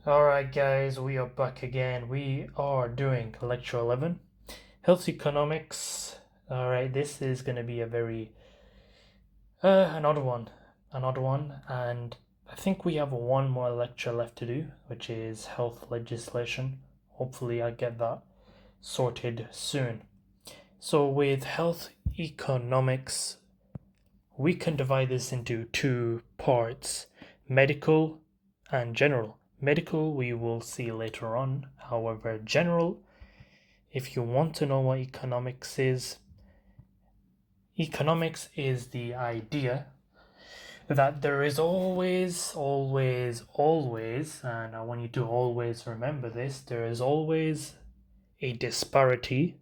Alright, guys, we are back again. We are doing lecture 11, Health Economics. Alright, this is going to be a very, an odd one. And I think we have one more lecture left to do, which is health legislation. Hopefully, I get that sorted soon. So, with health economics, we can divide this into two parts: medical and general. Medical we will see later on. However, general, if you want to know what economics is the idea that there is always, and I want you to always remember this, there is always a disparity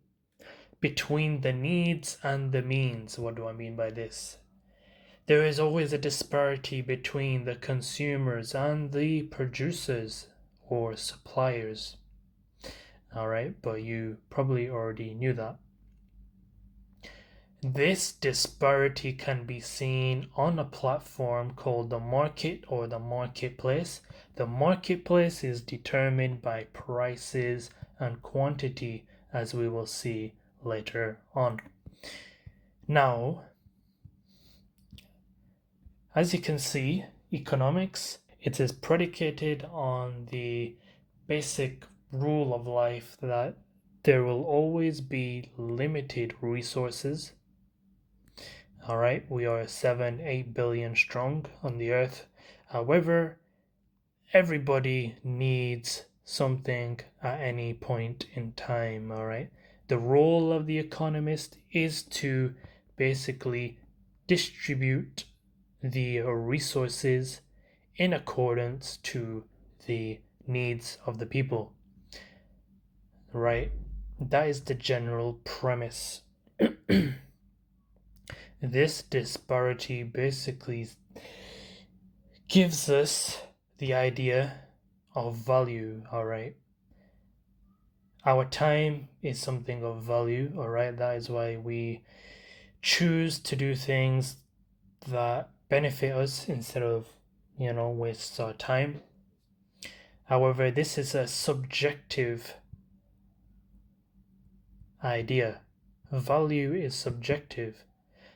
between the needs and the means. What do I mean by this? There is always a disparity between the consumers and the producers or suppliers. Alright, but you probably already knew that. This disparity can be seen on a platform called the market or the marketplace. The marketplace is determined by prices and quantity, as we will see later on. Now, as you can see, economics, it is predicated on the basic rule of life that there will always be limited resources. Alright, we are 7-8 billion strong on the earth. However, everybody needs something at any point in time. Alright, the role of the economist is to basically distribute the resources in accordance to the needs of the people. Right? That is the general premise. This disparity basically gives us the idea of value, alright? Our time is something of value, alright? That is why we choose to do things that benefit us instead of, waste our time. However, this is a subjective idea. Value is subjective.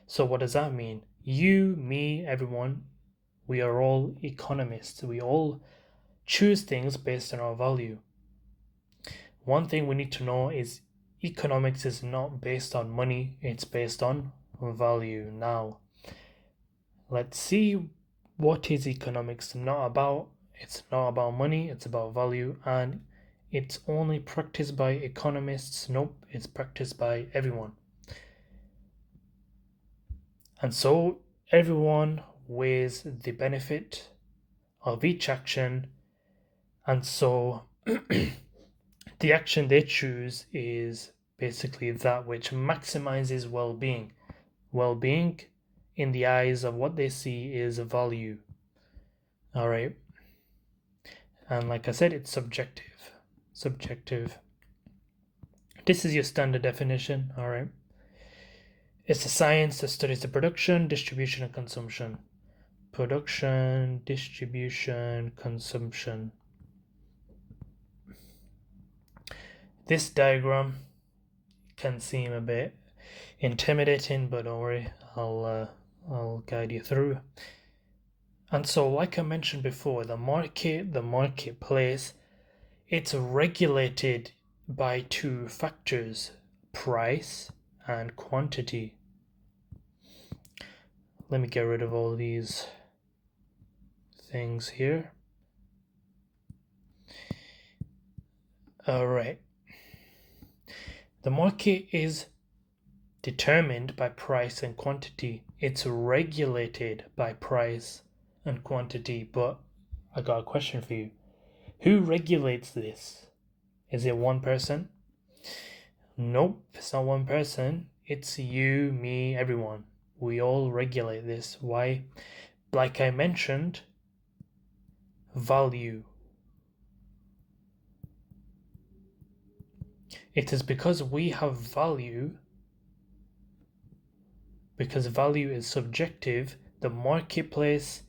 So what does that mean? You, me, everyone, we are all economists. We all choose things based on our value. One thing we need to know is economics is not based on money, it's based on value. Now, let's see what is economics not about. It's not about money, it's about value, and it's only practiced by economists. Nope, it's practiced by everyone. And so everyone weighs the benefit of each action, and so the action they choose is basically that which maximizes well-being. Well-being in the eyes of what they see is value. Alright. And like I said, it's subjective. This is your standard definition, alright? It's a science that studies the production, distribution, and consumption. Production, distribution, consumption. This diagram can seem a bit intimidating, but don't worry, I'll guide you through. And so, like I mentioned before, the marketplace, it's regulated by two factors: price and quantity. Let me get rid of all these things here. Alright. The market is determined by price and quantity. It's regulated by price and quantity. But I got a question for you. Who regulates this? Is it one person? Nope, it's not one person. It's you, me, everyone. We all regulate this. Why? Like I mentioned, value. It is because we have value, because value is subjective, the marketplace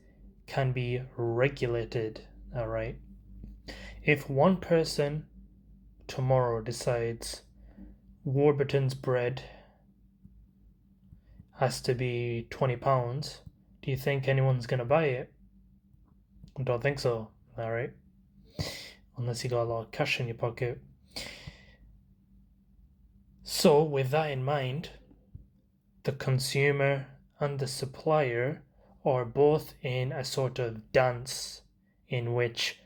can be regulated, alright? If one person tomorrow decides Warburton's bread has to be £20, do you think anyone's gonna buy it? I don't think so. Alright. Unless you got a lot of cash in your pocket. So, with that in mind, the consumer and the supplier are both in a sort of dance in which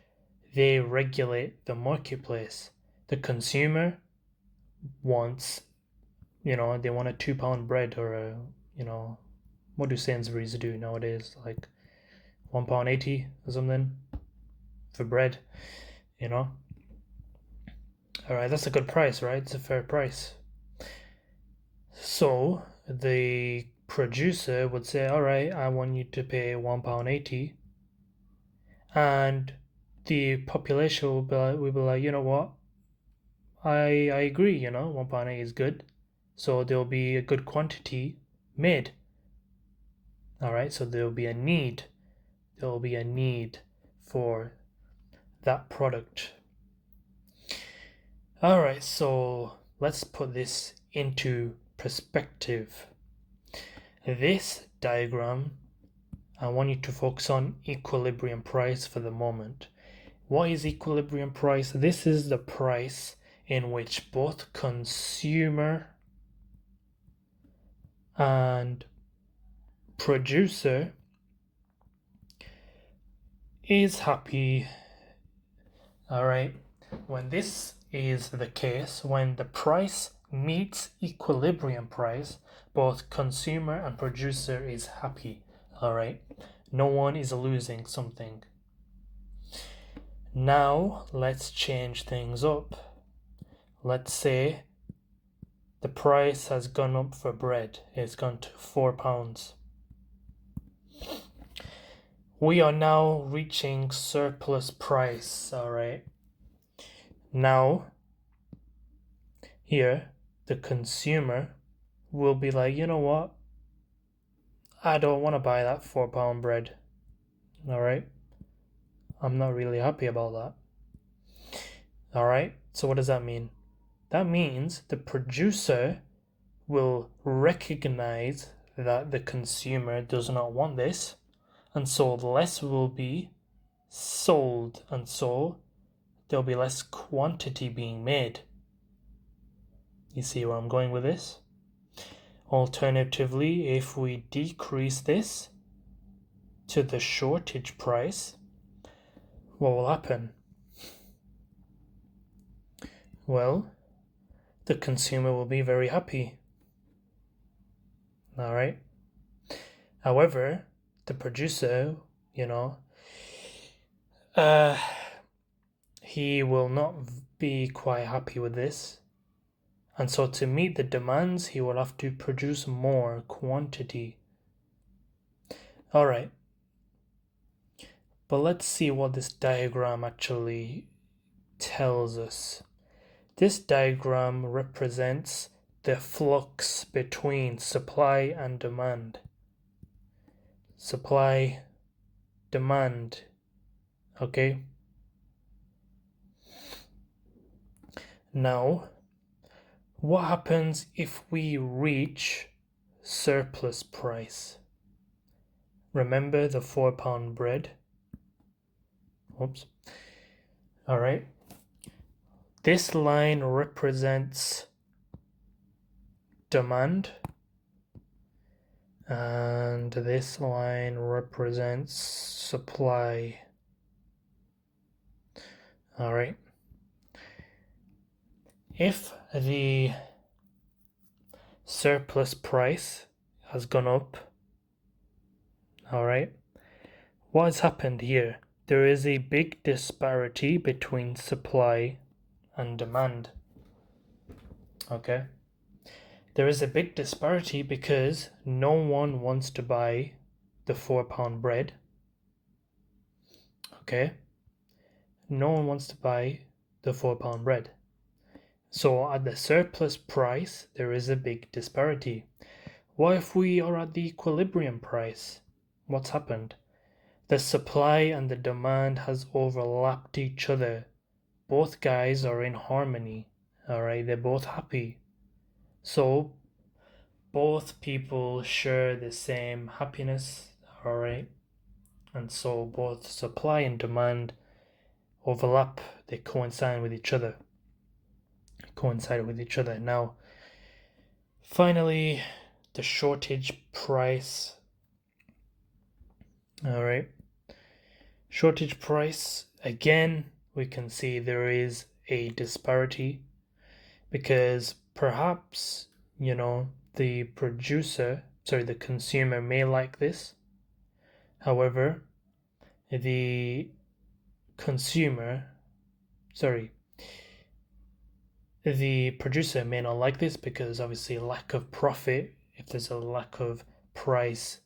they regulate the marketplace. The consumer wants, they want a £2 bread or what do Sainsbury's do nowadays? Like £1.80 or something for bread, Alright, that's a good price, right? It's a fair price. So the producer would say, alright, I want you to pay £1.80, and the population will be like, you know what? I agree, £1.80 is good. So there'll be a good quantity made. Alright, so there'll be a need. There'll be a need for that product. Alright, so let's put this into perspective. This diagram, I want you to focus on equilibrium price for the moment. What is equilibrium price? This is the price in which both consumer and producer is happy. Alright, when this is the case, when the price meets equilibrium price, both consumer and producer is happy. Alright, no one is losing something. Now let's change things up. Let's say the price has gone up for bread. It's gone to £4. We are now reaching surplus price. Alright, now here the consumer will be like, you know what? I don't want to buy that £4 bread. Alright, I'm not really happy about that. Alright, so what does that mean? That means the producer will recognize that the consumer does not want this, and so less will be sold, and so there'll be less quantity being made. You see where I'm going with this? Alternatively, if we decrease this to the shortage price, what will happen? Well, the consumer will be very happy. Alright? However, the producer, he will not be quite happy with this. And so to meet the demands, he will have to produce more quantity. Alright. But let's see what this diagram actually tells us. This diagram represents the flux between supply and demand. Supply, demand. Okay? Now, what happens if we reach surplus price? Remember the £4 bread? Oops. Alright. This line represents demand, and this line represents supply. Alright. If the surplus price has gone up, alright, what has happened here? There is a big disparity between supply and demand. Okay? There is a big disparity because no one wants to buy the £4 bread. Okay? No one wants to buy the £4 bread. So at the surplus price, there is a big disparity. What if we are at the equilibrium price? What's happened? The supply and the demand has overlapped each other. both guys are in harmony. All right, they're both happy. So both people share the same happiness. All right, and so both supply and demand overlap. They coincide with each other. Now, finally, the shortage price. All right, shortage price. Again, we can see there is a disparity because perhaps, the consumer may like this. However, the consumer, sorry, the producer may not like this because obviously lack of profit, if there's a lack of price,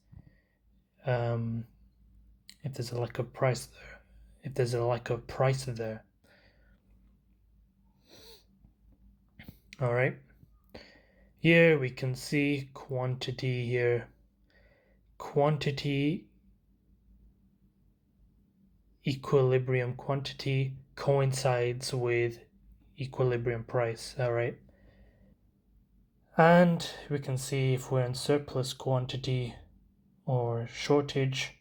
if there's a lack of price there. All right. Here we can see quantity here. Quantity, equilibrium quantity coincides with equilibrium price. All right. And we can see if we're in surplus quantity or shortage,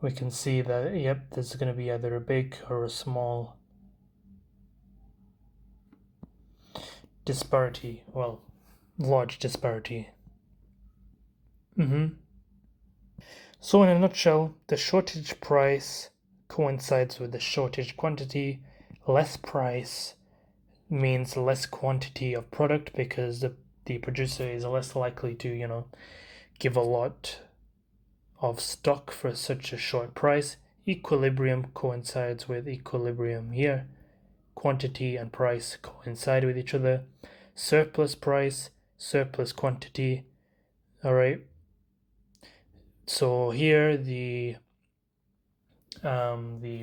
we can see that, yep, there's going to be either a big or a small disparity. Well, large disparity. So in a nutshell, the shortage price coincides with the shortage quantity. Less price means less quantity of product because the producer is less likely to, give a lot of stock for such a short price. Equilibrium coincides with equilibrium here. Quantity and price coincide with each other. Surplus price, surplus quantity. All right. So here the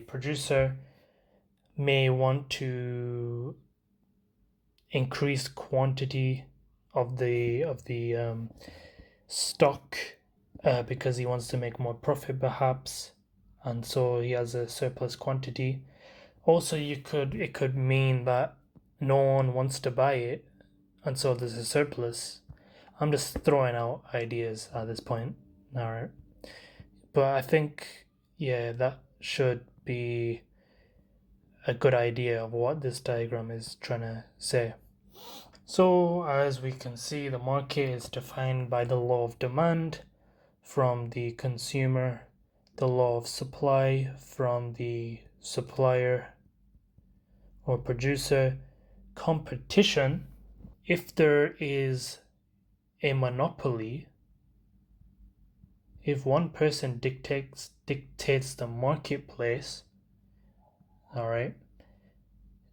producer may want to increase quantity of the stock because he wants to make more profit perhaps, and so he has a surplus quantity. Also, it could mean that no one wants to buy it, and so there's a surplus. I'm just throwing out ideas at this point. All right, but I think, yeah, that should be a good idea of what this diagram is trying to say. So as we can see, the market is defined by the law of demand from the consumer, the law of supply from the supplier or producer, competition. If there is a monopoly, if one person dictates the marketplace, all right,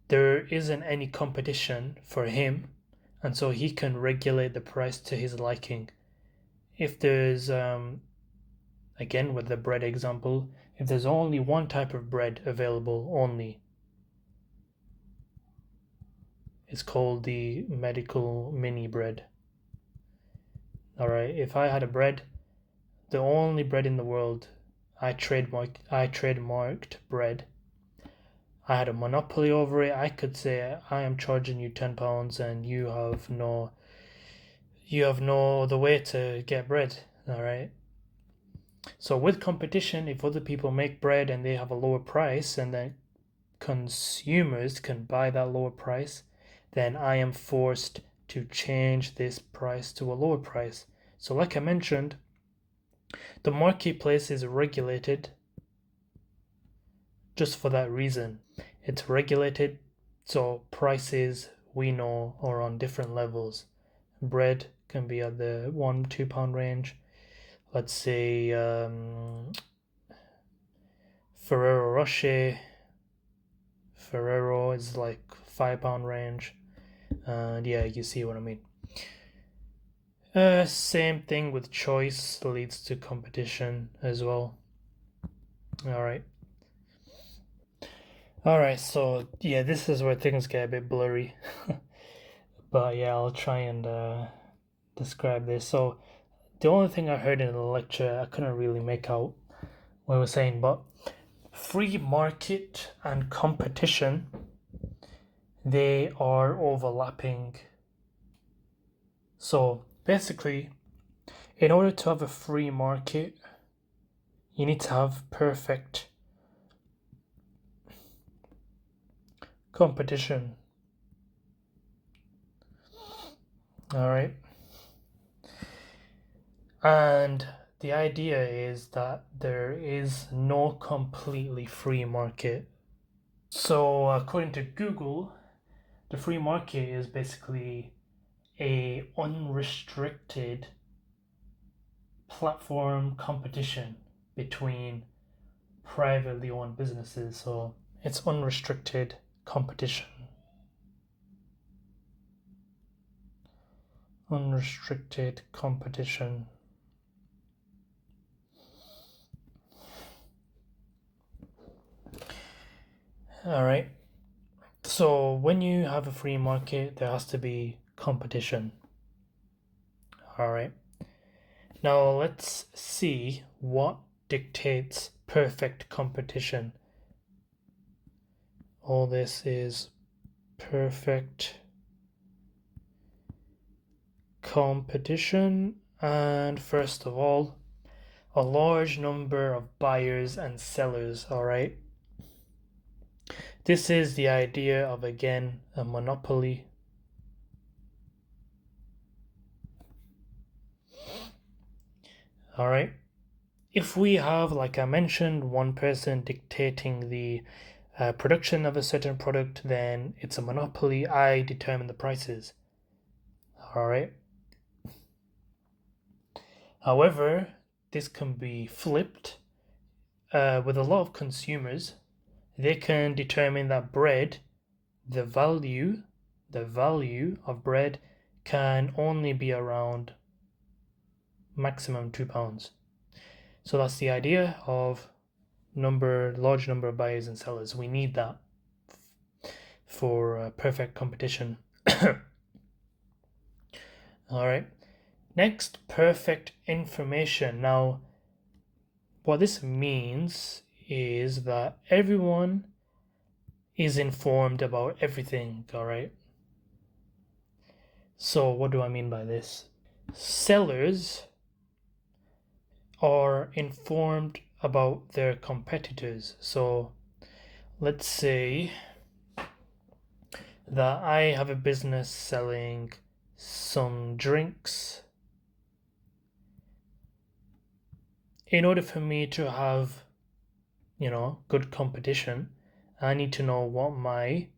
there isn't any competition for him, and so he can regulate the price to his liking. If there's again with the bread example, if there's only one type of bread available only, it's called the medical mini bread. All right, if I had a bread, the only bread in the world, I trademarked bread. I had a monopoly over it. I could say I am charging you £10 and you have no other way to get bread. All right. So with competition, if other people make bread and they have a lower price and then consumers can buy that lower price, then I am forced to change this price to a lower price. So like I mentioned, the marketplace is regulated just for that reason. It's regulated, so prices, we know, are on different levels. Bread can be at the £1-2 range. Let's say Ferrero Rocher. Ferrero is like £5 range. And yeah, you see what I mean. Same thing with choice leads to competition as well. Alright, so yeah, this is where things get a bit blurry. But yeah, I'll try and describe this. So the only thing I heard in the lecture, I couldn't really make out what it was saying, but free market and competition, they are overlapping. So basically, in order to have a free market, you need to have perfect competition. All right. And the idea is that there is no completely free market. So according to Google, the free market is basically a unrestricted platform competition between privately owned businesses. So it's unrestricted competition. Unrestricted competition. All right. So when you have a free market, there has to be competition. All right. Now let's see what dictates perfect competition. All this is perfect competition, and first of all, a large number of buyers and sellers. All right. This is the idea of, again, a monopoly. All right. If we have, like I mentioned, one person dictating the production of a certain product, then it's a monopoly. I determine the prices. All right. However, this can be flipped with a lot of consumers. They can determine that bread, the value of bread can only be around maximum £2. So that's the idea of large number of buyers and sellers. We need that for perfect competition. All right. Next, perfect information. Now, what this means is that everyone is informed about everything. All right. So what do I mean by this? Sellers are informed about their competitors. So let's say that I have a business selling some drinks. In order for me to have, good competition, I need to know what my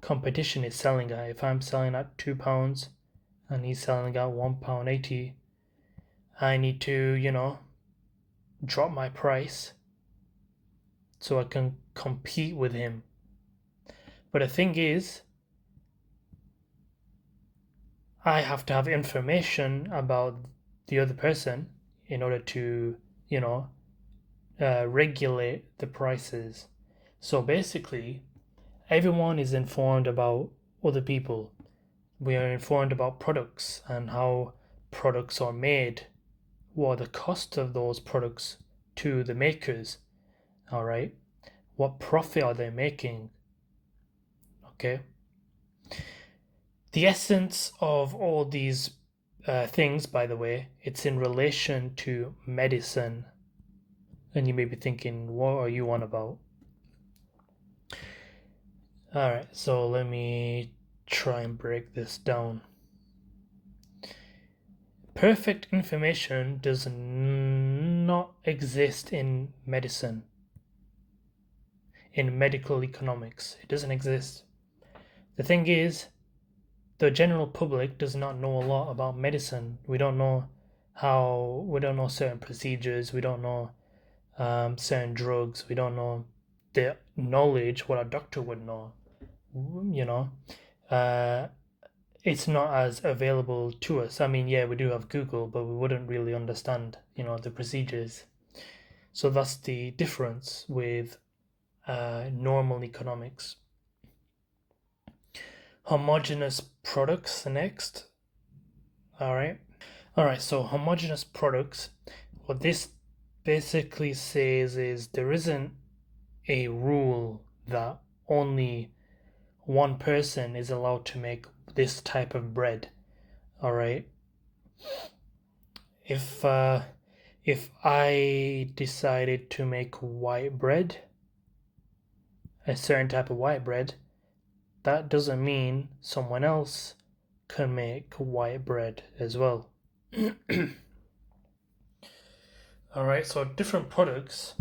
competition is selling at. If I'm selling at £2 and he's selling at £1.80, I need to, drop my price so I can compete with him. But the thing is, I have to have information about the other person in order to, regulate the prices. So basically, everyone is informed about other people. We are informed about products and how products are made, what are the cost of those products to the makers, all right? What profit are they making? Okay. The essence of all these things, by the way, it's in relation to medicine. And you may be thinking, what are you on about? All right, so let me try and break this down. Perfect information does not exist in medicine, in medical economics. It doesn't exist. The thing is, the general public does not know a lot about medicine. We don't know certain procedures, we don't know certain drugs, we don't know the knowledge what a doctor would know. It's not as available to us. I mean, yeah, we do have Google, but we wouldn't really understand, the procedures. So that's the difference with normal economics. Homogeneous products next. All right, so homogeneous products, what this basically says is there isn't a rule that only one person is allowed to make this type of bread. All right. If I decided to make white bread, a certain type of white bread, that doesn't mean someone else can make white bread as well. All right, so different products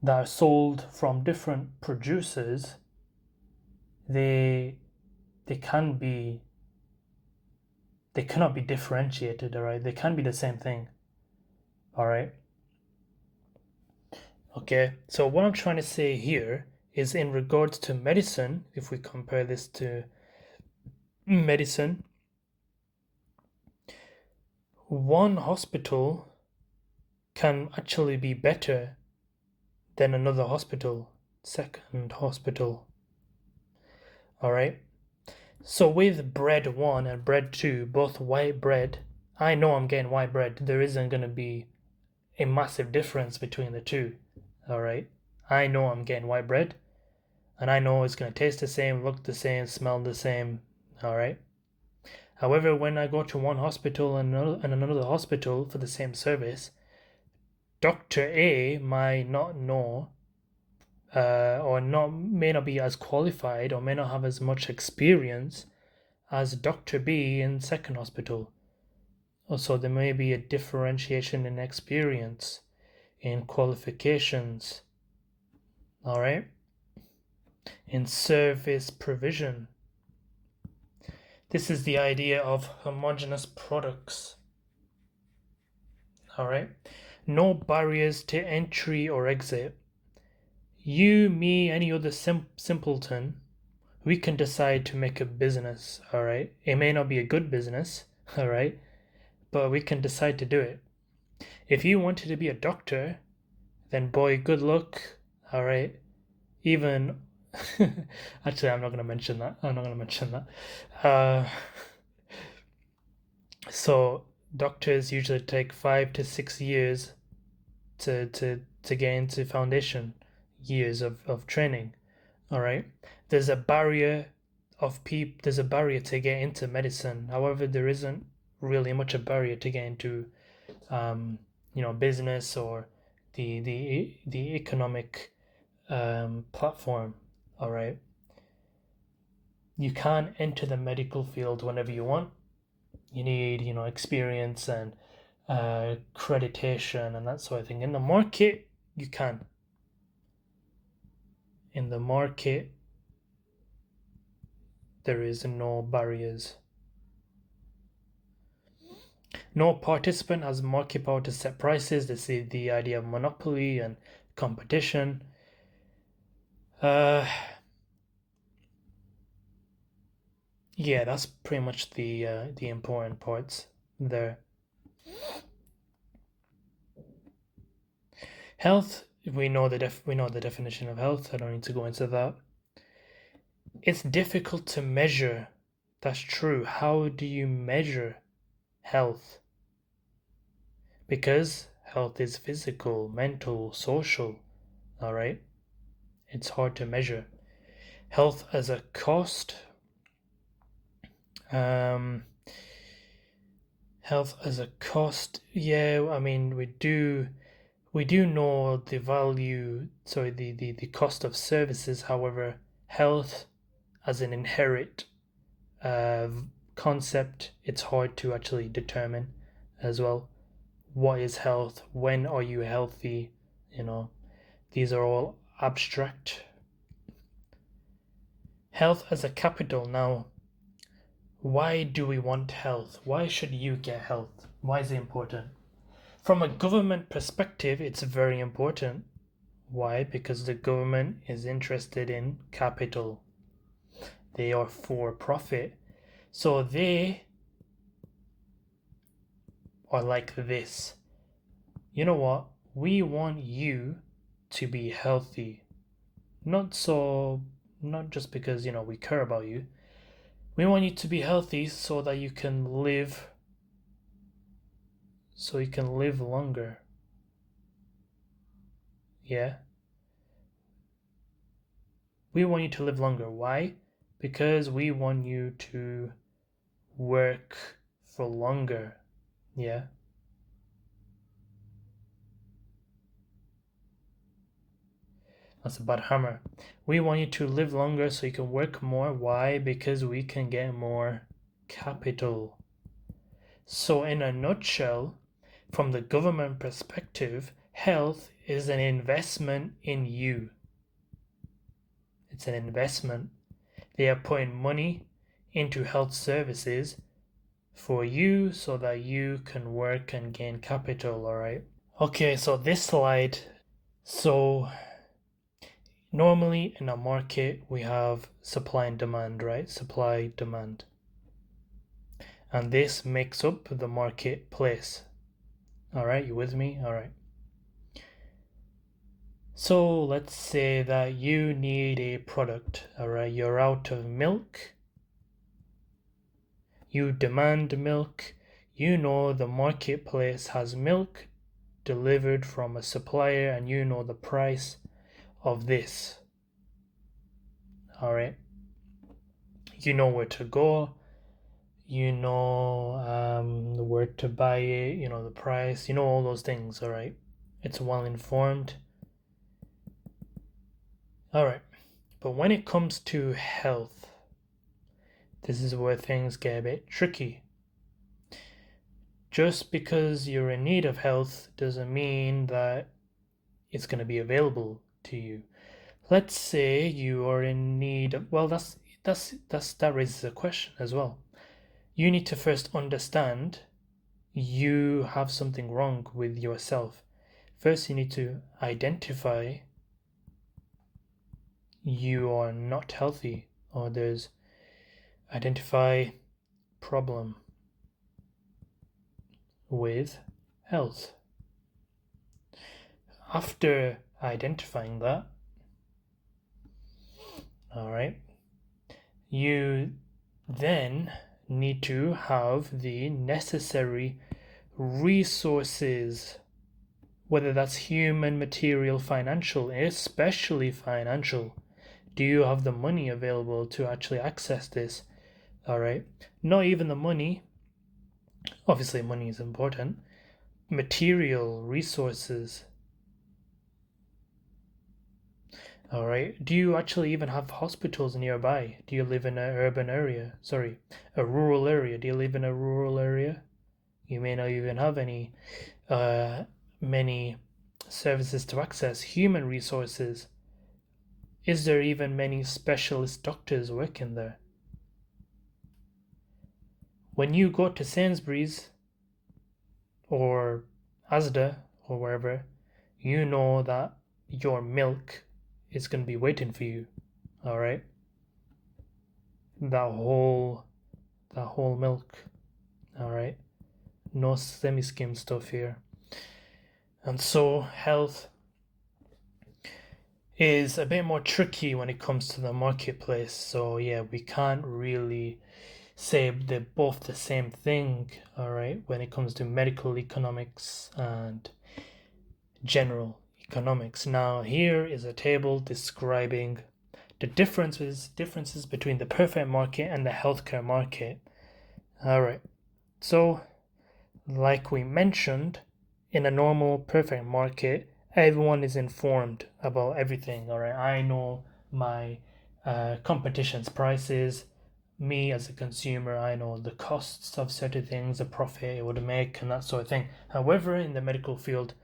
that are sold from different producers, they cannot be differentiated. All right, they can be the same thing. All right. Okay, so what I'm trying to say here is in regards to medicine, if we compare this to medicine, one hospital can actually be better than another hospital, second hospital. All right. So with bread 1 and bread 2, both white bread, I know I'm getting white bread. There isn't going to be a massive difference between the two. All right. I know I'm getting white bread, and I know it's going to taste the same, look the same, smell the same. All right. However, when I go to one hospital and another hospital for the same service, Dr. A might not know or may not be as qualified or may not have as much experience as Dr. B in second hospital. Also, there may be a differentiation in experience, in qualifications, all right, in service provision. This is the idea of homogeneous products. All right, no barriers to entry or exit. You, me, any other simpleton, we can decide to make a business. All right, it may not be a good business, all right, but we can decide to do it. If you wanted to be a doctor, then boy, good luck. All right, even actually, I'm not going to mention that. So doctors usually take 5 to 6 years to get into foundation years of training. All right, there's a barrier there's a barrier to get into medicine. However, there isn't really much a barrier to get into business or the economic platform. All right, you can enter the medical field whenever you want. You need experience and accreditation and that sort of thing. In the market, you can. In the market, there is no barriers. No participant has market power to set prices. This is the idea of monopoly and competition. Yeah, that's pretty much the important parts there. Health, we know the definition of health. I don't need to go into that. It's difficult to measure. That's true. How do you measure health? Because health is physical, mental, social. All right? It's hard to measure. Health as a cost. Health as a cost. Yeah, I mean, we do know the value, sorry, the cost of services. However, health as an inherent concept, it's hard to actually determine as well. What is health? When are you healthy? These are all abstract. Health as a capital. Now, why do we want health? Why should you get health? Why is it important? From a government perspective, it's very important. Why? Because the government is interested in capital. They are for profit. So they are like this. You know what? We want you to be healthy. Not just because, we care about you. We want you to be healthy so that you can live longer. Yeah? We want you to live longer. Why? Because we want you to work for longer. Yeah. That's a bad hammer. We want you to live longer so you can work more. Why? Because we can get more capital. So, in a nutshell, from the government perspective, health is an investment in you. It's an investment. They are putting money into health services for you so that you can work and gain capital, alright? Okay, so this slide. So, normally in a market, we have supply and demand, right? Supply, demand. And this makes up the marketplace. Alright, you with me? Alright. So let's say that you need a product, alright? You're out of milk. You demand milk. You know the marketplace has milk delivered from a supplier and you know the price of this. Alright. You know where to go. You know where to buy it. You know the price. You know all those things, alright? It's well informed. Alright. But when it comes to health, this is where things get a bit tricky. Just because you're in need of health doesn't mean that it's going to be available to you. Let's say you are in need of, well, that raises a question as well. You need to first understand you have something wrong with yourself. First, you need to identify you are not healthy, or there's identify problem with health. After identifying that, alright, you then need to have the necessary resources, whether that's human, material, financial, especially financial. Do you have the money available to actually access this? Alright, not even the money. Obviously, money is important. Material resources. Alright, do you actually even have hospitals nearby? Do you live in an urban area? Sorry, a rural area. Do you live in a rural area? You may not even have many services to access. Human resources. Is there even many specialist doctors working there? When you go to Sainsbury's or Asda or wherever, you know that your milk is going to be waiting for you. Alright? That whole milk. Alright? No semi-skim stuff here. And so health is a bit more tricky when it comes to the marketplace. So yeah, we can't really say they're both the same thing, alright, when it comes to medical economics and general economics. Now here is a table describing the differences between the perfect market and the healthcare market. Alright, so like we mentioned, in a normal perfect market, everyone is informed about everything. Alright, I know my competition's prices. Me as a consumer, I know the costs of certain things, the profit it would make, and that sort of thing. However, in the medical field,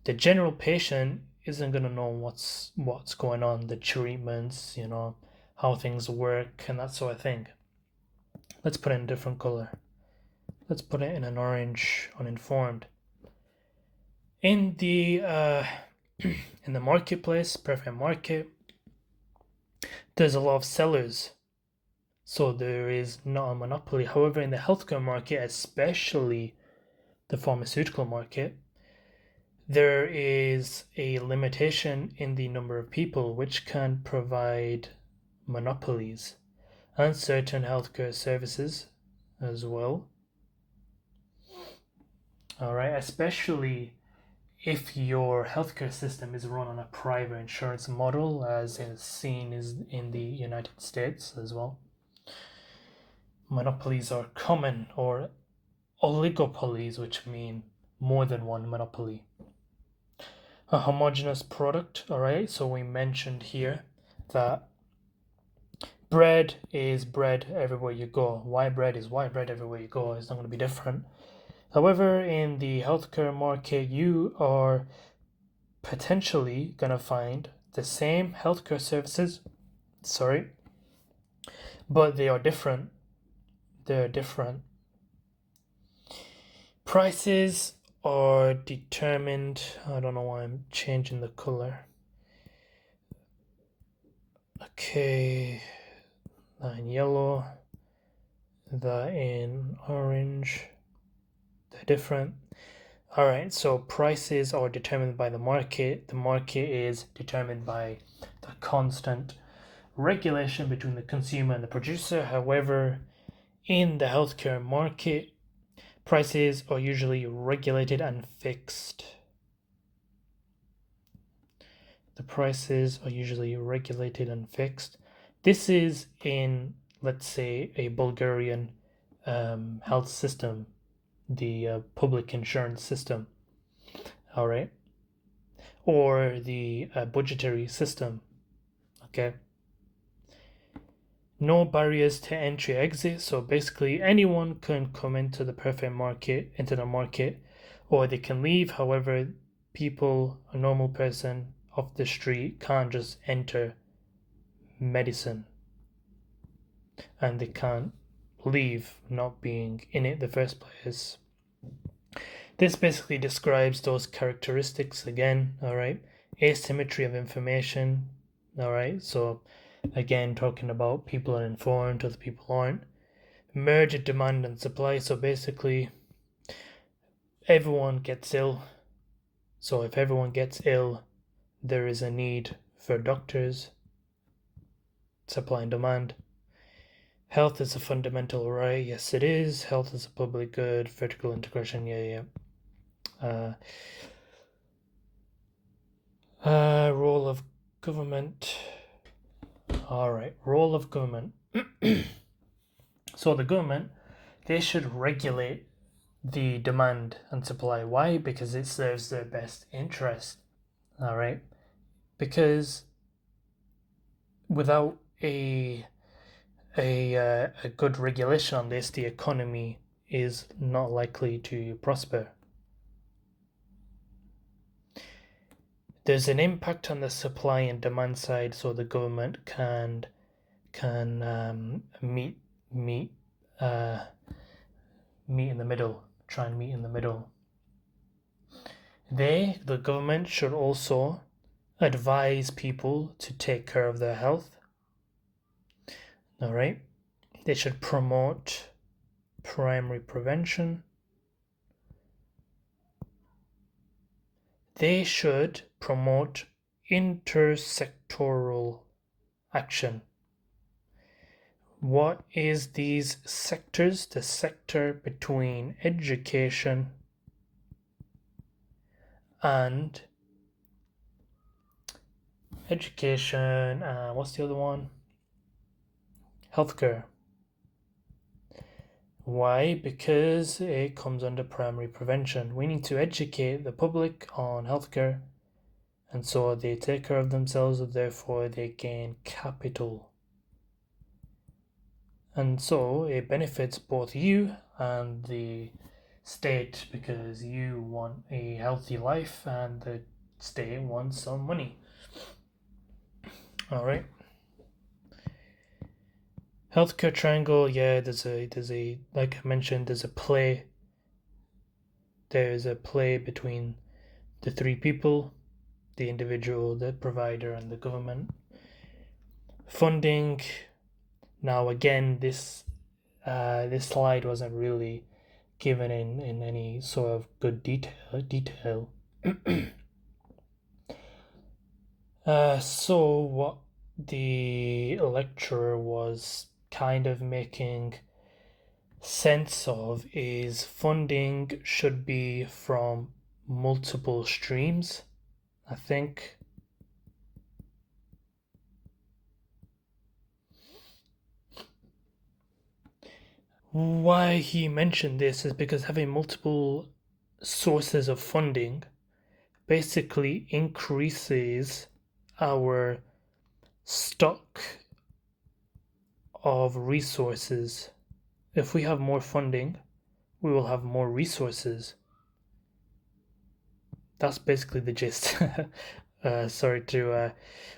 the general patient isn't going to know what's going on, the treatments, you know, how things work, and that sort of thing. Let's put it in a different color. Let's put it in an orange, uninformed. In the in the marketplace, perfect market, there's a lot of sellers, so there is not a monopoly. However, in the healthcare market, especially the pharmaceutical market, there is a limitation in the number of people, which can provide monopolies and certain healthcare services as well. All right, especially if your healthcare system is run on a private insurance model, as is seen in the United States as well, monopolies are common, or oligopolies, which mean more than one monopoly. A homogeneous product, all right, so we mentioned here that bread is bread everywhere you go. Why bread is why bread everywhere you go. It's not going to be different. However, in the healthcare market, you are potentially going to find the same healthcare services, but they are different. They're different. Prices are determined. I don't know why I'm changing the color. Okay, that in yellow, that in orange. They're different. All right, so prices are determined by the market. The market is determined by the constant regulation between the consumer and the producer. However, in the healthcare market, prices are usually regulated and fixed. The prices are usually regulated and fixed. This is in, let's say, a Bulgarian health system, the public insurance system, all right, or the budgetary system, okay. No barriers to entry exit, so basically anyone can come into the market, or they can leave. However, a normal person off the street can't just enter medicine, and they can't leave not being in it in the first place. This basically describes those characteristics again, all right? Asymmetry of information, all right? So again, talking about people are informed, other people aren't. Merge demand and supply, so basically everyone gets ill. So if everyone gets ill, there is a need for doctors. Supply and demand. Health is a fundamental right. Yes, it is. Health is a public good. Vertical integration. Yeah. Role of government. All right. Role of government. So the government, they should regulate the demand and supply. Why? Because it serves their best interest. All right. Because without a good regulation on this, the economy is not likely to prosper. There's an impact on the supply and demand side, so the government can meet in the middle, try and meet in the middle. The government, should also advise people to take care of their health. All right, they should promote primary prevention. They should promote intersectoral action. What is these sectors? The sector between education and what's the other one? Healthcare. Why? Because it comes under primary prevention. We need to educate the public on healthcare, and so they take care of themselves, and therefore they gain capital. And so it benefits both you and the state, because you want a healthy life and the state wants some money. All right. Healthcare triangle, yeah, there's a like I mentioned, there's a play between the three people, the individual, the provider, and the government. Funding. Now again, this slide wasn't really given in any sort of good detail. So what the lecturer was kind of making sense of is funding should be from multiple streams, I think. Why he mentioned this is because having multiple sources of funding basically increases our stock of resources. If we have more funding, we will have more resources. That's basically the gist. Sorry to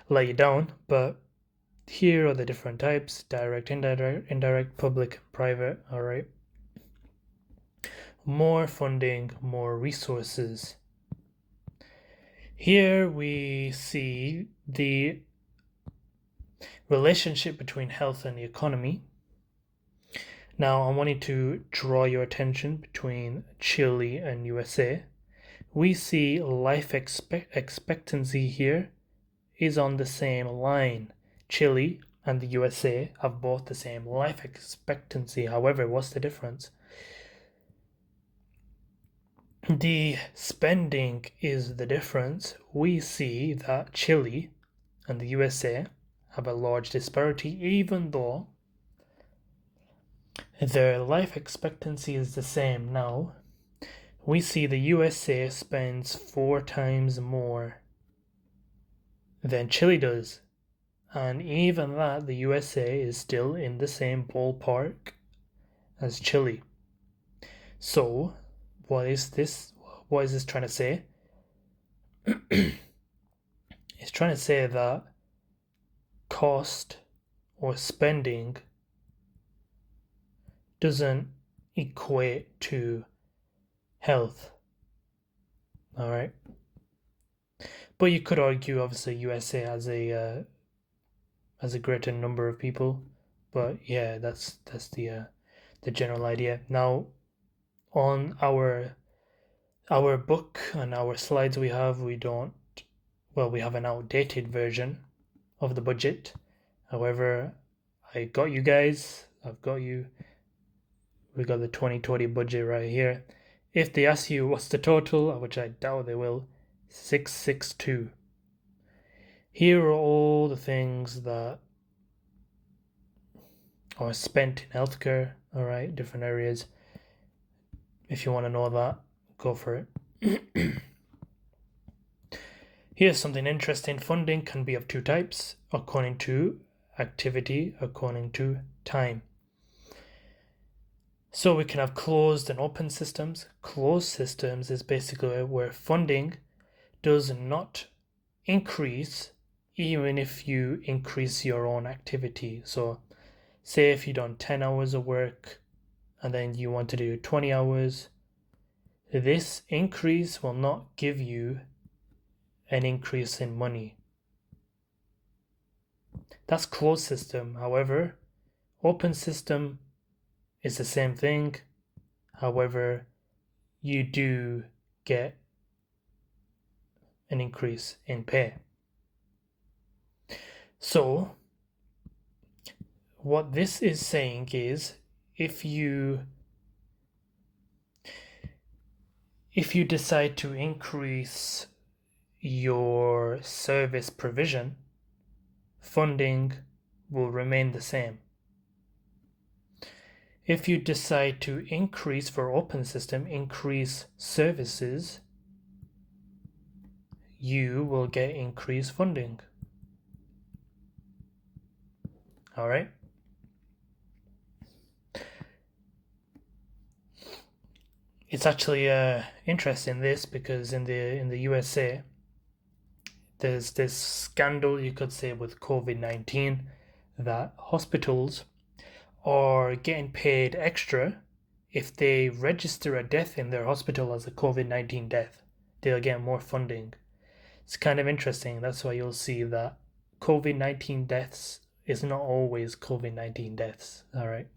let you down, but here are the different types: direct, indirect, public, private. All right. More funding, more resources. Here we see the relationship between health and the economy. Now I wanted to draw your attention between Chile and USA. We see life expectancy here is on the same line. Chile and the USA have both the same life expectancy. However, what's the difference? The spending is the difference. We see that Chile and the USA have a large disparity, even though their life expectancy is the same. Now, we see the USA spends 4 times more than Chile does. And even that, the USA is still in the same ballpark as Chile. So, what is this? What is this trying to say? It's trying to say that cost or spending doesn't equate to health. All right. But you could argue, obviously, USA has a greater number of people. But yeah, that's the general idea. Now, on our book and our slides we have, we have an outdated version of the budget. However, I got you guys. I've got you. We got the 2020 budget right here. If they ask you what's the total, which I doubt they will, 662. Here are all the things that are spent in healthcare, all right, different areas. If you want to know that, go for it. Here's something interesting. Funding can be of 2 types, according to activity, according to time. So we can have closed and open systems. Closed systems is basically where funding does not increase even if you increase your own activity. So say if you've done 10 hours of work and then you want to do 20 hours, this increase will not give you an increase in money. That's closed system. However, open system is the same thing. However, you do get an increase in pay. So, what this is saying is if you decide to increase your service provision, funding will remain the same. If you decide to increase for open system, increase services, you will get increased funding. All right. It's actually interesting this because in the USA, there's this scandal, you could say, with COVID-19 that hospitals are getting paid extra if they register a death in their hospital as a COVID-19 death. They'll get more funding. It's kind of interesting. That's why you'll see that COVID-19 deaths is not always COVID-19 deaths. All right.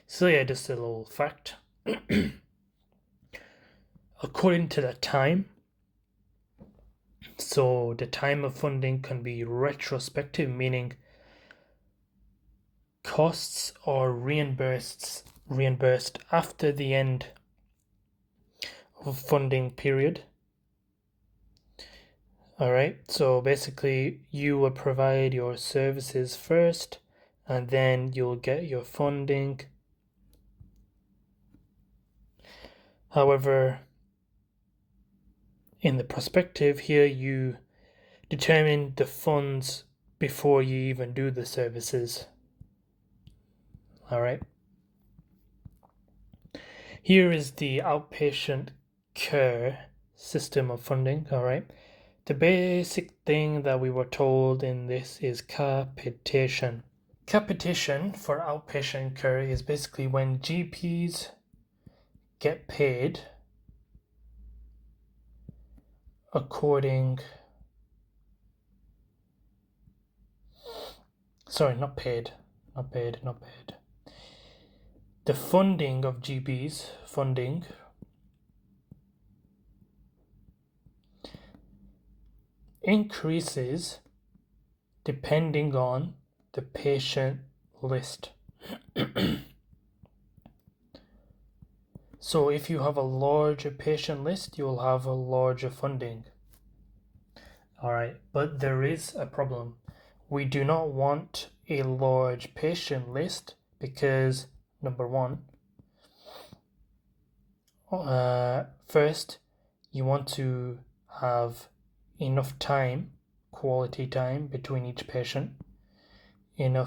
So yeah, just a little fact. According to the time, so the time of funding can be retrospective, meaning costs are reimbursed after the end funding period. All right, so basically you will provide your services first and then you'll get your funding. However, in the perspective here, you determine the funds before you even do the services. All right. Here is the outpatient care system of funding. All right. The basic thing that we were told in this is capitation. Capitation for outpatient care is basically when GPs get paid according, sorry, not paid. The funding of GPs, funding increases depending on the patient list. So if you have a larger patient list, you'll have a larger funding. All right, but there is a problem. We do not want a large patient list because, number one, first, you want to have enough time, quality time between each patient, and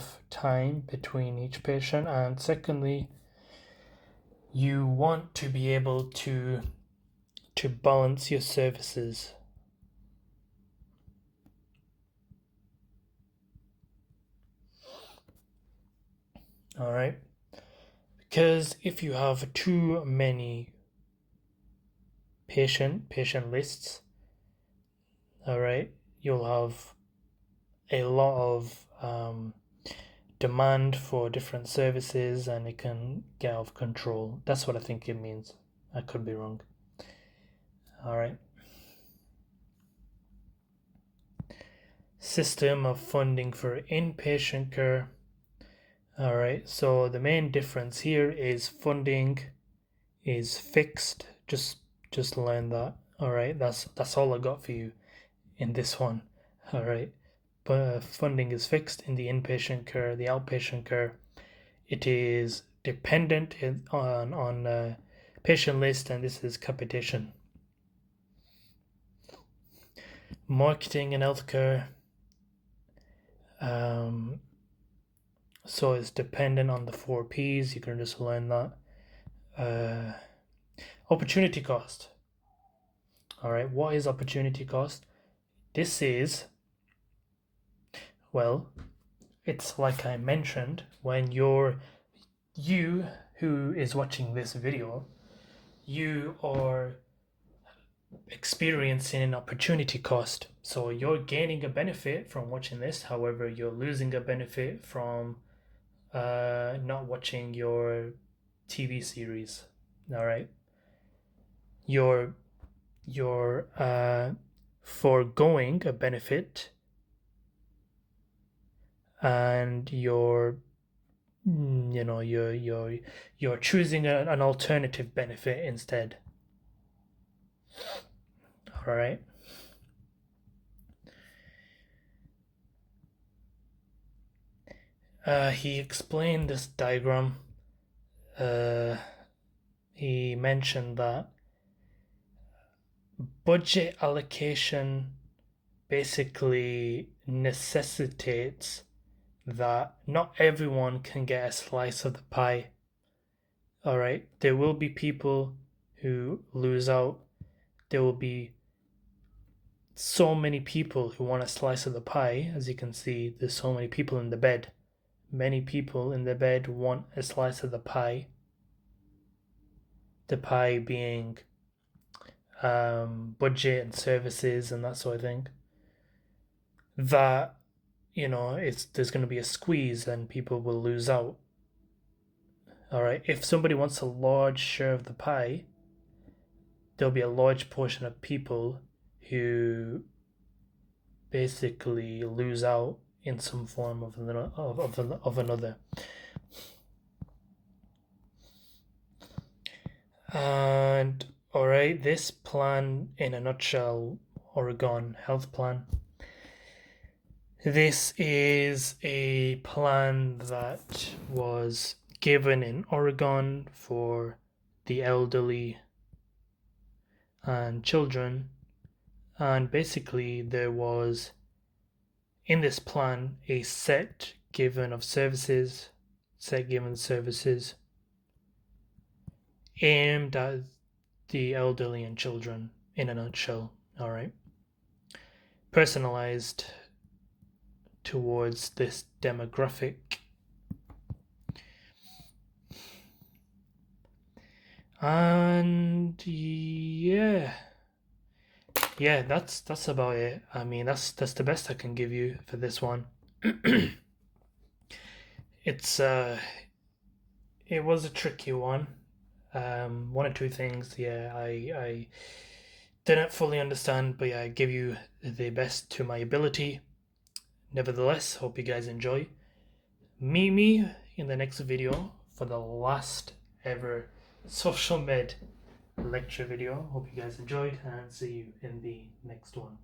secondly, you want to be able to balance your services. All right, because if you have too many patient lists, all right, you'll have a lot of demand for different services and it can get out of control. That's what I think it means. I could be wrong. All right. System of funding for inpatient care. All right, so the main difference here is funding is fixed. Just learn that. All right, that's all I got for you in this one. All right, but funding is fixed in the inpatient care. The outpatient care, it is dependent on patient list, and this is capitation. Marketing and healthcare. So it's dependent on the 4 P's. You can just learn that. Opportunity cost. All right, what is opportunity cost? This is, well, it's like I mentioned, when you who is watching this video, you are experiencing an opportunity cost. So you're gaining a benefit from watching this, however, you're losing a benefit from not watching your TV series. All right, you're foregoing a benefit, and you're choosing an alternative benefit instead. All right. He explained this diagram. He mentioned that budget allocation basically necessitates that not everyone can get a slice of the pie. All right, there will be people who lose out. There will be so many people who want a slice of the pie. As you can see, there's so many people in the bed. Many people in the bed want a slice of the pie. The pie being budget and services and that sort of thing. That, there's going to be a squeeze and people will lose out. All right, if somebody wants a large share of the pie, there'll be a large portion of people who basically lose out in some form of another. And Alright, this plan in a nutshell, Oregon Health Plan. This is a plan that was given in Oregon for the elderly and children, and basically there was in this plan a set given services aimed at the elderly and children in a nutshell. All right, personalized towards this demographic. And yeah, that's about it. I mean, that's the best I can give you for this one. It's it was a tricky one. One or two things, yeah, I didn't fully understand, but yeah, I give you the best to my ability. Nevertheless, hope you guys enjoy. Meet me in the next video for the last ever social med lecture video. Hope you guys enjoyed, and see you in the next one.